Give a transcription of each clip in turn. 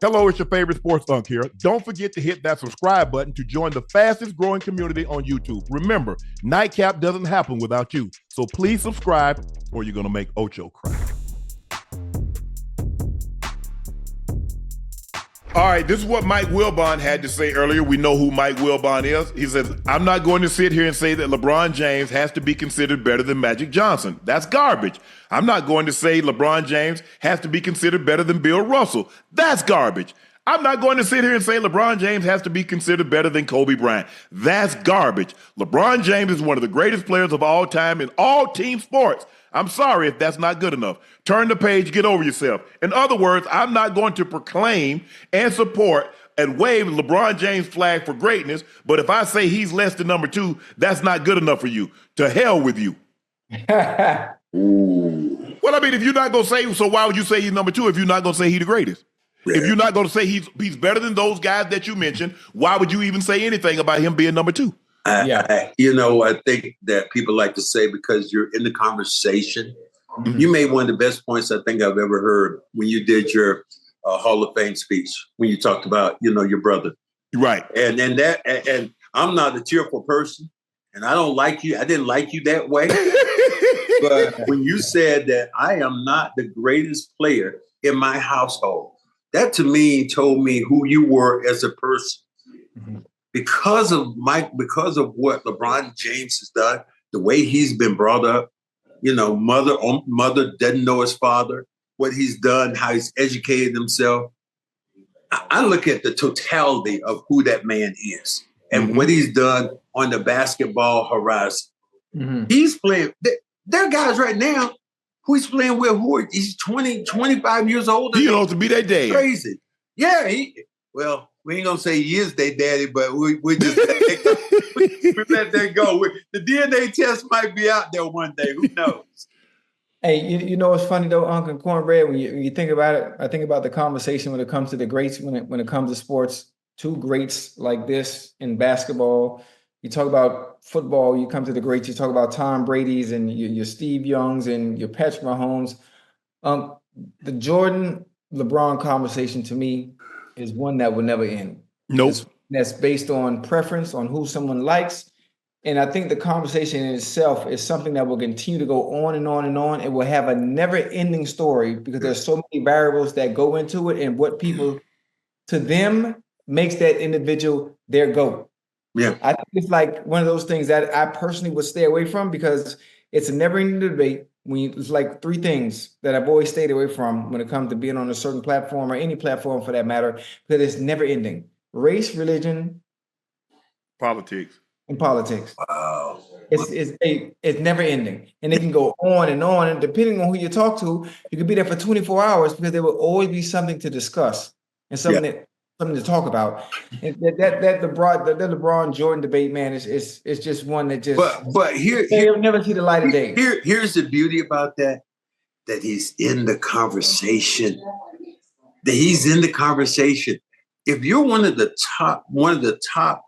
Hello, it's your favorite sports Unc here. Don't forget to hit that subscribe button to join the fastest growing community on YouTube. Remember, Nightcap doesn't happen without you. So please subscribe or you're going to make Ocho cry. All right, this is what Mike Wilbon had to say earlier. We know who Mike Wilbon is. He says, I'm not going to sit here and say that LeBron James has to be considered better than Magic Johnson. That's garbage. I'm not going to say LeBron James has to be considered better than Bill Russell. That's garbage. I'm not going to sit here and say LeBron James has to be considered better than Kobe Bryant. That's garbage. LeBron James is one of the greatest players of all time in all team sports. I'm sorry if that's not good enough. Turn the page, get over yourself. In other words, I'm not going to proclaim and support and wave LeBron James' flag for greatness, but if I say he's less than number 2, that's not good enough for you. To hell with you. Well, I mean, if you're not going to say, so why would you say he's number 2 if you're not going to say he's the greatest? Yeah. If you're not going to say he's better than those guys that you mentioned, why would you even say anything about him being number 2? I think that people like to say because you're in the conversation. Mm-hmm. You made one of the best points I think I've ever heard when you did your Hall of Fame speech, when you talked about, your brother. Right. And I'm not a cheerful person and I don't like you. I didn't like you that way. But when you said that I am not the greatest player in my household, that to me told me who you were as a person. Mm-hmm. Because of what LeBron James has done, the way he's been brought up, mother doesn't know his father, what he's done, how he's educated himself. I look at the totality of who that man is and what he's done on the basketball horizon. Mm-hmm. He's playing. There are guys right now who he's playing with he's 20, 25 years old. He ought to be that day. Crazy. Yeah. We ain't gonna say he is their daddy, but we just we let that go. The DNA test might be out there one day. Who knows? Hey, you know what's funny though, Unc and Cornbread? When you think about it, I think about the conversation when it comes to the greats. When it comes to sports, 2 greats like this in basketball. You talk about football. You come to the greats. You talk about Tom Brady's and your Steve Youngs and your Patrick Mahomes. The Jordan LeBron conversation to me is one that will never end. Nope. That's based on preference, on who someone likes. And I think the conversation in itself is something that will continue to go on and on and on. It will have a never-ending story because there's so many variables that go into it and what people, to them, makes that individual their GOAT. Yeah. I think it's like one of those things that I personally would stay away from because it's a never-ending debate. It's like 3 things that I've always stayed away from when it comes to being on a certain platform or any platform for that matter, because it's never ending. Race, religion, politics. And politics. Wow. It's never ending. And it can go on. And depending on who you talk to, you could be there for 24 hours because there will always be something to discuss and something to talk about. And that LeBron Jordan debate, man, is just one that just but you'll never see the light of day. Here's the beauty about that he's in the conversation. If you're one of the top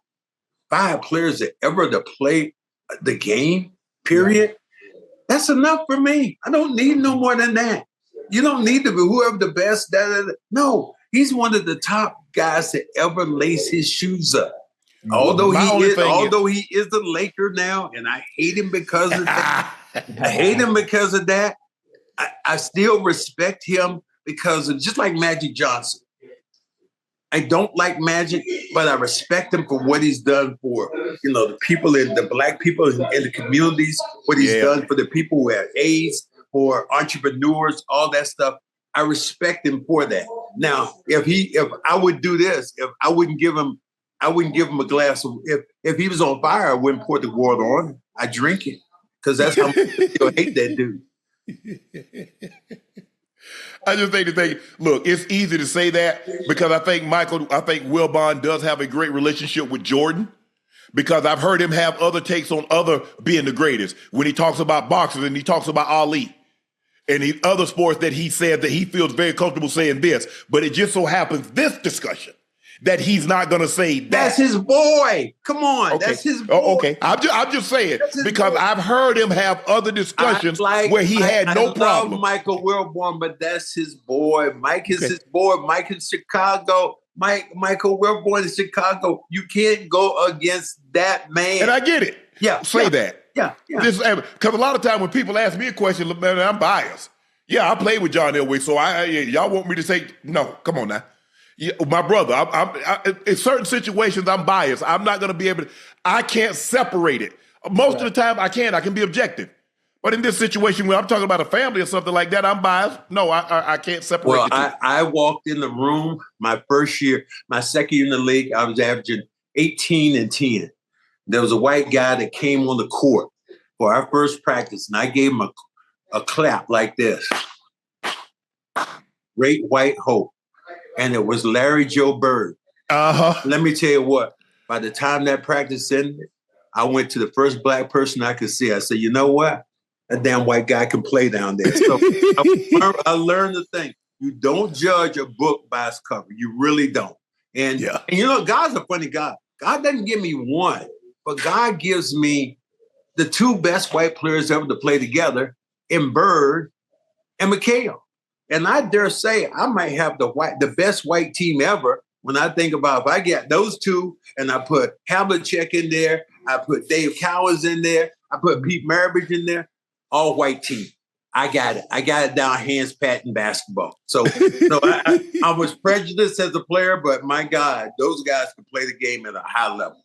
5 players that ever to play the game, period, that's enough for me. I don't need no more than that. You don't need to be whoever the best. No, he's one of the top guys to ever lace his shoes up. Although he is a Laker now, and I hate him because of that. I still respect him because of just like Magic Johnson. I don't like Magic, but I respect him for what he's done for, the people the black people in the communities, what he's done for the people who have AIDS, for entrepreneurs, all that stuff. I respect him for that. Now, if I would do this, if I wouldn't give him a glass of, if he was on fire, I wouldn't pour the water on him. I drink it because that's how much I hate that dude. I just think, look, it's easy to say that because I think Wilbon does have a great relationship with Jordan because I've heard him have other takes on other being the greatest when he talks about boxers and he talks about Ali and other sports that he said that he feels very comfortable saying this. But it just so happens this discussion that he's not going to say that. That's his boy. Come on. Okay. That's his boy. Oh, okay. I'm just saying because boy. I've heard him have other discussions where he had no problem. I love Michael Wilbon, but that's his boy. Mike is his boy. Mike in Chicago. Michael Wilbon in Chicago. You can't go against that man. And I get it. Yeah. Say that. Yeah. Because a lot of time when people ask me a question, man, I'm biased. Yeah, I played with John Elway, so y'all want me to say, no, come on now. Yeah, my brother, in certain situations, I'm biased. I'm not going to be able to, I can't separate it. Most of the time, I can be objective. But in this situation where I'm talking about a family or something like that, I'm biased. No, I can't separate Well, the two. I walked in the room my first year, my second year in the league, I was averaging 18 and 10. There was a white guy that came on the court for our first practice, and I gave him a clap like this. Great White Hope. And it was Larry Joe Bird. Let me tell you what, by the time that practice ended, I went to the first black person I could see. I said, you know what? That damn white guy can play down there. So I learned the thing. You don't judge a book by its cover. You really don't. And you know, God's a funny God. God doesn't give me one, but God gives me the two best white players ever to play together in Bird and McHale. And I dare say I might have the best white team ever when I think about if I get those two and I put Havlicek in there, I put Dave Cowens in there, I put Pete Maravich in there, all white team. I got it. I got it down hands pat in basketball. So I was prejudiced as a player, but my God, those guys can play the game at a high level.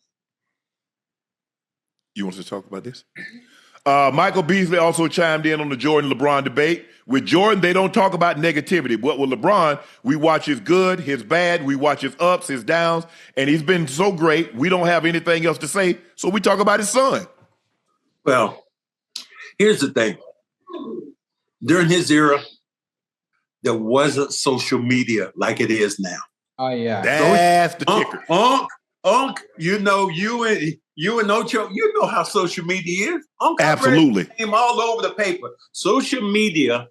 You want to talk about this? Michael Beasley also chimed in on the Jordan-LeBron debate. With Jordan, they don't talk about negativity. But with LeBron, we watch his good, his bad, we watch his ups, his downs, and he's been so great, we don't have anything else to say, so we talk about his son. Well, here's the thing. During his era, there wasn't social media like it is now. Oh, yeah. That's the kicker. Unc, you know, you and Ocho, you know how social media is. Unc, absolutely. Came all over the paper. Social media,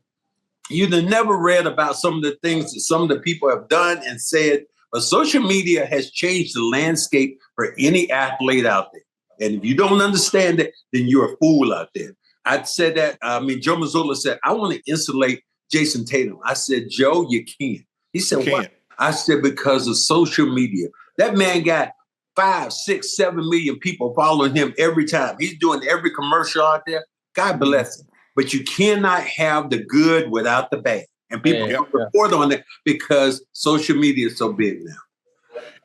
you'd have never read about some of the things that some of the people have done and said, but social media has changed the landscape for any athlete out there. And if you don't understand it, then you're a fool out there. I said that, Joe Mazzulla said, I want to insulate Jason Tatum. I said, Joe, you can't. He said, what? I said, because of social media. That man got 5, 6, 7 million people following him every time. He's doing every commercial out there. God bless him. But you cannot have the good without the bad. And people report on it because social media is so big now.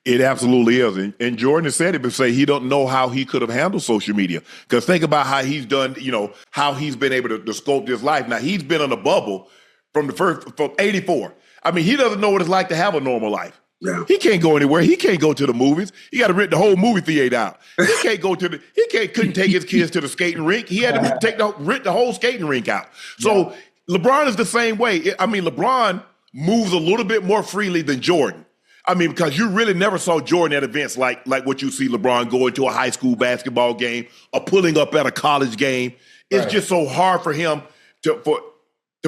It absolutely is. And Jordan has said it, but say he don't know how he could have handled social media. Because think about how he's done, how he's been able to sculpt his life. Now, he's been in a bubble from 84. I mean, he doesn't know what it's like to have a normal life. Yeah. He can't go anywhere. He can't go to the movies. He got to rent the whole movie theater out. He can't go to couldn't take his kids to the skating rink. He had to rent the whole skating rink out. So LeBron is the same way. I mean, LeBron moves a little bit more freely than Jordan. I mean, because you really never saw Jordan at events like what you see LeBron going to a high school basketball game or pulling up at a college game. It's just so hard for him to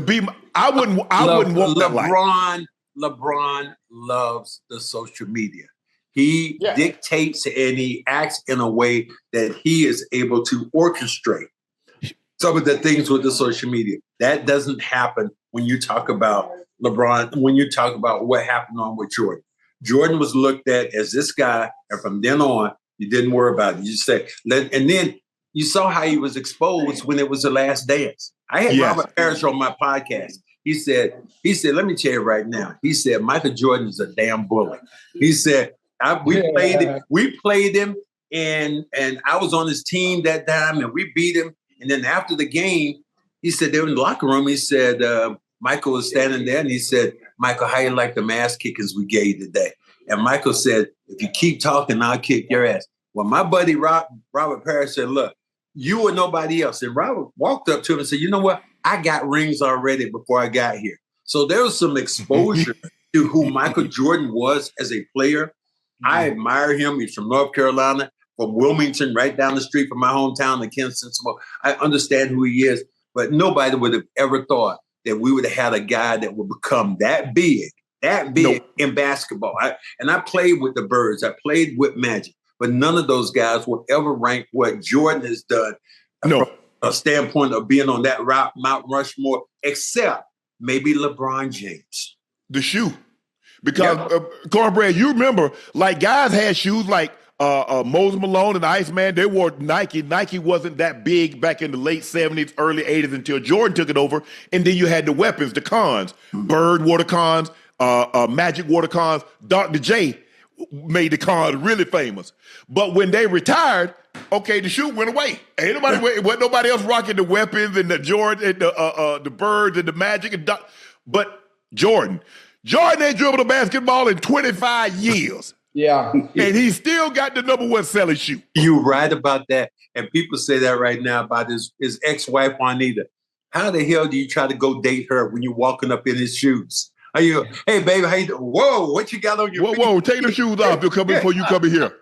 be. I wouldn't want that life. LeBron loves the social media. He dictates and he acts in a way that he is able to orchestrate some of the things with the social media. That doesn't happen when you talk about LeBron, when you talk about what happened on with Jordan. Jordan was looked at as this guy, and from then on, you didn't worry about it. You just said, and then you saw how he was exposed when it was The Last Dance. I had Robert Parrish on my podcast. He said, let me tell you right now. He said, Michael Jordan is a damn bully. He said, we played him, and I was on his team that time, and we beat him. And then after the game, he said, they were in the locker room. He said, Michael was standing there, and he said, Michael, how you like the ass kickings we gave today? And Michael said, if you keep talking, I'll kick your ass. Well, my buddy Robert Parrish said, look, you or nobody else. And Robert walked up to him and said, you know what? I got rings already before I got here. So there was some exposure to who Michael Jordan was as a player. I admire him. He's from North Carolina, from Wilmington, right down the street from my hometown in Kinston. So I understand who he is, but nobody would have ever thought that we would have had a guy that would become that big that big in basketball. I played with the Birds. I played with Magic, but none of those guys will ever rank what Jordan has done from a standpoint of being on that route, Mount Rushmore, except maybe LeBron James. The shoe. Because, Cornbread, you remember, like, guys had shoes like Moses Malone and the Iceman. They wore Nike. Nike wasn't that big back in the late 70s, early 80s until Jordan took it over. And then you had the weapons, the cons. Bird wore the cons. Magic wore the cons. Dr. J made the cons really famous. But when they retired, okay, the shoe went away. Ain't nobody else rocking the weapons and the Jordan and the Birds and the Magic. But Jordan ain't dribbled a basketball in 25 years. Yeah. And he still got the number one selling shoe. You're right about that. And people say that right now about his ex-wife, Juanita. How the hell do you try to go date her when you're walking up in his shoes? Are you, hey, baby, how you doing? Whoa, what you got on your feet? Whoa, take the shoes off. You're coming before you come in here.